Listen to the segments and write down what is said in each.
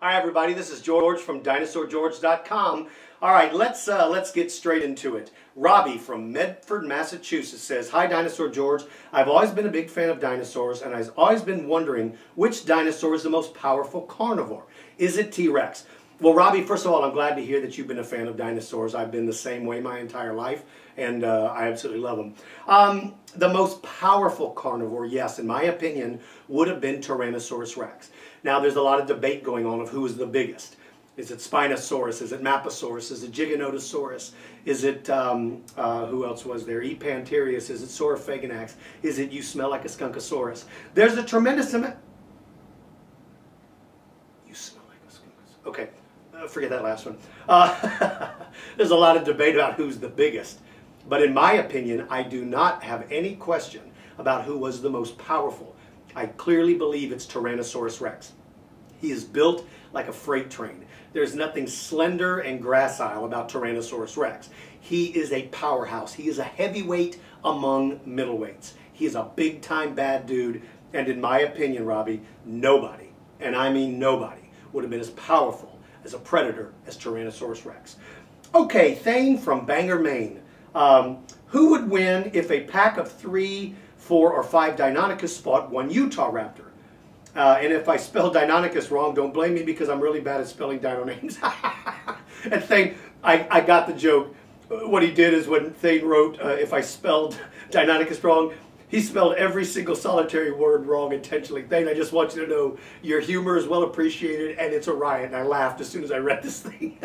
Hi everybody, this is George from DinosaurGeorge.com. All right, let's get straight into it. Robby from Medford, Massachusetts says, "Hi Dinosaur George, I've always been a big fan of dinosaurs and I've always been wondering which dinosaur is the most powerful carnivore. Is it T-Rex?" Well, Robby, first of all, I'm glad to hear that you've been a fan of dinosaurs. I've been the same way my entire life, and I absolutely love them. The most powerful carnivore, yes, in my opinion, would have been Tyrannosaurus Rex. Now, there's a lot of debate going on of who is the biggest. Is it Spinosaurus? Is it Maposaurus? Is it Giganotosaurus? Is it, who else was there? Epanterius? Is it Saurophaganax? Is it You Smell Like a Skunkosaurus? There's a tremendous amount... You smell like a skunkosaurus. Okay. Forget that last one. There's a lot of debate about who's the biggest. But in my opinion, I do not have any question about who was the most powerful. I clearly believe it's Tyrannosaurus Rex. He is built like a freight train. There's nothing slender and gracile about Tyrannosaurus Rex. He is a powerhouse. He is a heavyweight among middleweights. He is a big-time bad dude. And in my opinion, Robby, nobody, and I mean nobody, would have been as powerful as a predator as Tyrannosaurus Rex. Okay, Thien from Bangor, Maine. Who would win if a pack of 3, 4, or 5 Deinonychus fought one Utah raptor? And if I spell Deinonychus wrong, don't blame me because I'm really bad at spelling dino names. And Thien, I got the joke. What he did is when Thien wrote, if I spelled Deinonychus wrong, he spelled every single solitary word wrong intentionally. Thien, I just want you to know your humor is well appreciated and it's a riot. And I laughed as soon as I read this thing.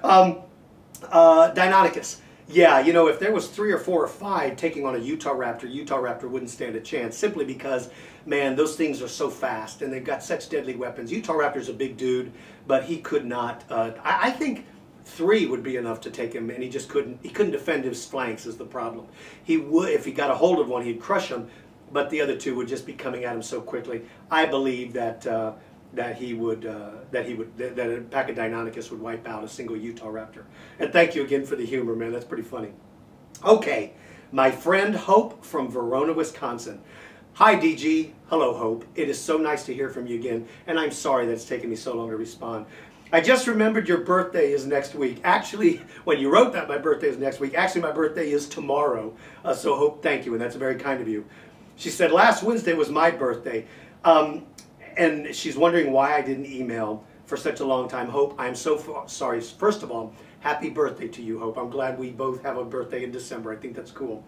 Deinonychus. Yeah, you know, if there was 3 or 4 or 5 taking on a Utah raptor wouldn't stand a chance simply because, man, those things are so fast and they've got such deadly weapons. Utah raptor's a big dude, but he could not, I think 3 would be enough to take him, and he couldn't defend his flanks is the problem. He would, if he got a hold of one, he'd crush him, but the other 2 would just be coming at him so quickly. I believe that a pack of Deinonychus would wipe out a single Utah raptor. And thank you again for the humor, man. That's pretty funny. Okay, my friend Hope from Verona, Wisconsin. Hi, DG. Hello, Hope. It is so nice to hear from you again, and I'm sorry that it's taken me so long to respond. I just remembered your birthday is next week. Actually, when you wrote that my birthday is next week, actually my birthday is tomorrow. So Hope, thank you, and that's very kind of you. She said, last Wednesday was my birthday. And she's wondering why I didn't email for such a long time. Hope, I'm so sorry. First of all, happy birthday to you, Hope. I'm glad we both have a birthday in December. I think that's cool.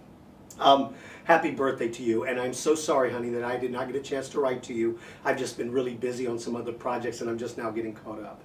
Happy birthday to you. And I'm so sorry, honey, that I did not get a chance to write to you. I've just been really busy on some other projects, and I'm just now getting caught up.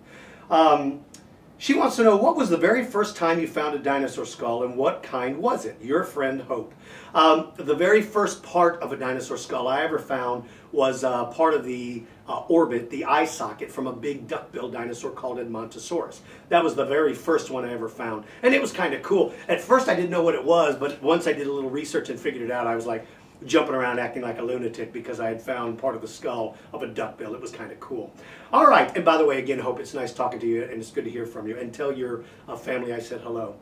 She wants to know, what was the very first time you found a dinosaur skull, and what kind was it? Your friend, Hope. The very first part of a dinosaur skull I ever found was part of the orbit, the eye socket from a big duck-billed dinosaur called Edmontosaurus. That was the very first one I ever found, and it was kind of cool. At first I didn't know what it was, but once I did a little research and figured it out, I was like jumping around acting like a lunatic because I had found part of the skull of a duckbill. It was kind of cool. All right, and by the way, again, Hope, it's nice talking to you, and it's good to hear from you. And tell your family I said hello.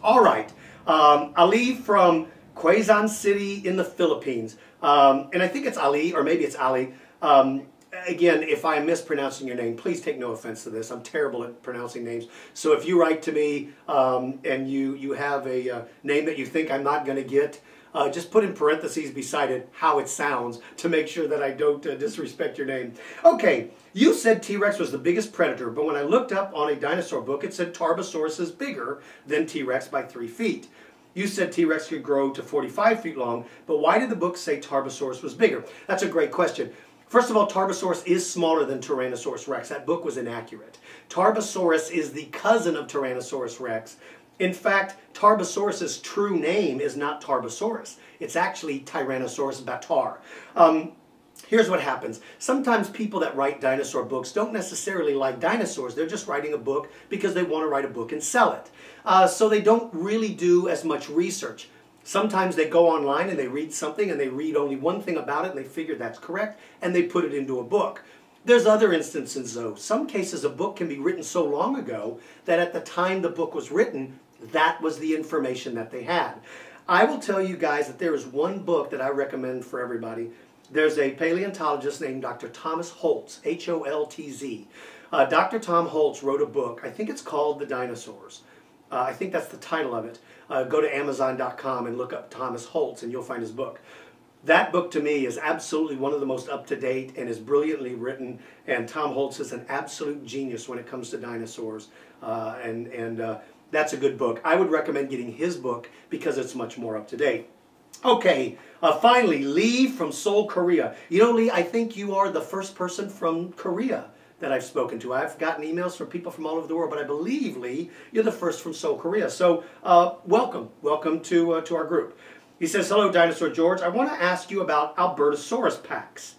All right, Ali from Quezon City in the Philippines. And I think it's Ali, or maybe it's Ali. Again, if I'm mispronouncing your name, please take no offense to this. I'm terrible at pronouncing names. So if you write to me and you have a name that you think I'm not going to get, just put in parentheses beside it how it sounds to make sure that I don't disrespect your name. Okay, you said T-Rex was the biggest predator, but when I looked up on a dinosaur book, it said Tarbosaurus is bigger than T-Rex by 3 feet. You said T-Rex could grow to 45 feet long, but why did the book say Tarbosaurus was bigger? That's a great question. First of all, Tarbosaurus is smaller than Tyrannosaurus Rex. That book was inaccurate. Tarbosaurus is the cousin of Tyrannosaurus Rex. In fact, Tarbosaurus' true name is not Tarbosaurus. It's actually Tyrannosaurus batar. Here's what happens. Sometimes people that write dinosaur books don't necessarily like dinosaurs. They're just writing a book because they want to write a book and sell it. So they don't really do as much research. Sometimes they go online and they read something and they read only one thing about it and they figure that's correct and they put it into a book. There's other instances though. Some cases a book can be written so long ago that at the time the book was written, that was the information that they had. I will tell you guys that there is one book that I recommend for everybody. There's a paleontologist named Dr. Thomas Holtz, H-O-L-T-Z. Dr. Tom Holtz wrote a book. I think it's called The Dinosaurs. I think that's the title of it. Go to Amazon.com and look up Thomas Holtz and you'll find his book. That book to me is absolutely one of the most up-to-date and is brilliantly written, and Tom Holtz is an absolute genius when it comes to dinosaurs, that's a good book. I would recommend getting his book because it's much more up-to-date. Okay, finally, Lee from Seoul, Korea. You know, Lee, I think you are the first person from Korea that I've spoken to. I've gotten emails from people from all over the world, but I believe, Lee, you're the first from Seoul, Korea. So, welcome to our group. He says, hello, Dinosaur George. I want to ask you about Albertosaurus packs.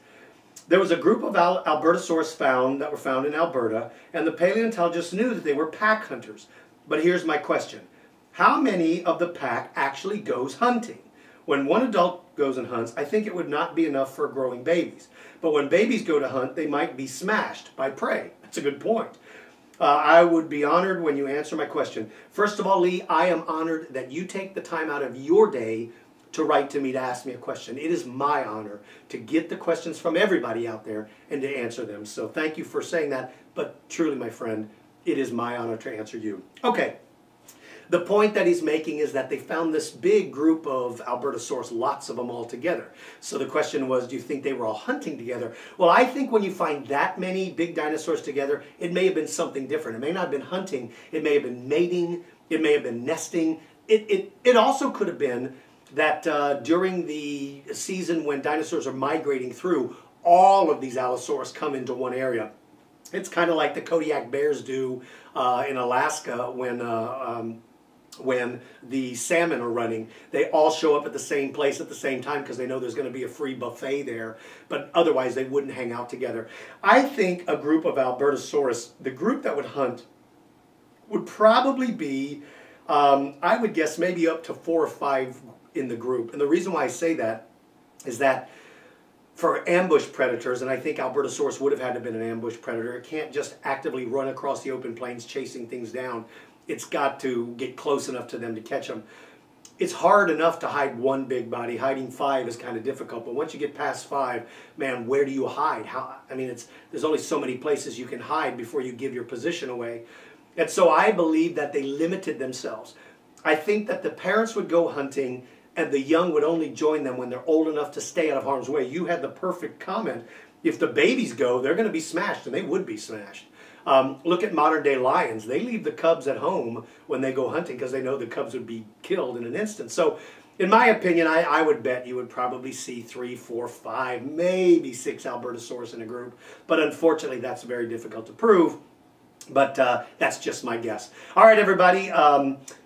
There was a group of Albertosaurus that were found in Alberta, and the paleontologists knew that they were pack hunters. But here's my question. How many of the pack actually goes hunting? When one adult goes and hunts, I think it would not be enough for growing babies. But when babies go to hunt, they might be smashed by prey. That's a good point. I would be honored when you answer my question. First of all, Lee, I am honored that you take the time out of your day to write to me to ask me a question. It is my honor to get the questions from everybody out there and to answer them. So thank you for saying that, but truly, my friend, it is my honor to answer you. Okay, the point that he's making is that they found this big group of Albertosaurus, lots of them all together. So the question was, do you think they were all hunting together? Well, I think when you find that many big dinosaurs together, it may have been something different. It may not have been hunting, it may have been mating, it may have been nesting. It also could have been that during the season when dinosaurs are migrating through, all of these Allosaurus come into one area. It's kind of like the Kodiak bears do in Alaska when the salmon are running. They all show up at the same place at the same time because they know there's going to be a free buffet there, but otherwise they wouldn't hang out together. I think a group of Albertosaurus, the group that would hunt, would probably be, I would guess, maybe up to 4 or 5 in the group. And the reason why I say that is that for ambush predators, and I think Albertosaurus would have had to have been an ambush predator, it can't just actively run across the open plains chasing things down. It's got to get close enough to them to catch them. It's hard enough to hide one big body. Hiding 5 is kind of difficult, but once you get past 5, man, where do you hide? There's only so many places you can hide before you give your position away. And so I believe that they limited themselves. I think that the parents would go hunting and the young would only join them when they're old enough to stay out of harm's way. You had the perfect comment. If the babies go, they're going to be smashed, and they would be smashed. Look at modern-day lions. They leave the cubs at home when they go hunting because they know the cubs would be killed in an instant. So, in my opinion, I would bet you would probably see 3, 4, 5, maybe 6 Albertosaurus in a group. But unfortunately, that's very difficult to prove. But that's just my guess. All right, everybody.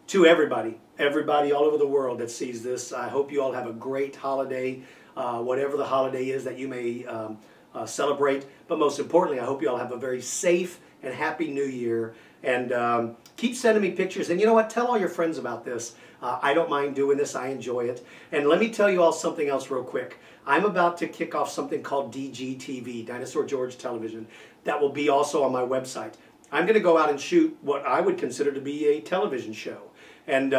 To everybody all over the world that sees this, I hope you all have a great holiday, whatever the holiday is that you may celebrate. But most importantly, I hope you all have a very safe and happy New Year. And keep sending me pictures. And you know what? Tell all your friends about this. I don't mind doing this. I enjoy it. And let me tell you all something else real quick. I'm about to kick off something called DGTV, Dinosaur George Television, that will be also on my website. I'm going to go out and shoot what I would consider to be a television show. And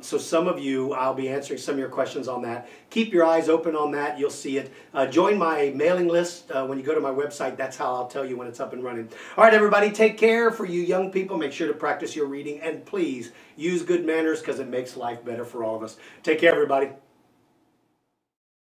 so some of you, I'll be answering some of your questions on that. Keep your eyes open on that. You'll see it. Join my mailing list when you go to my website. That's how I'll tell you when it's up and running. All right, everybody, take care. For you young people, make sure to practice your reading. And please, use good manners because it makes life better for all of us. Take care, everybody.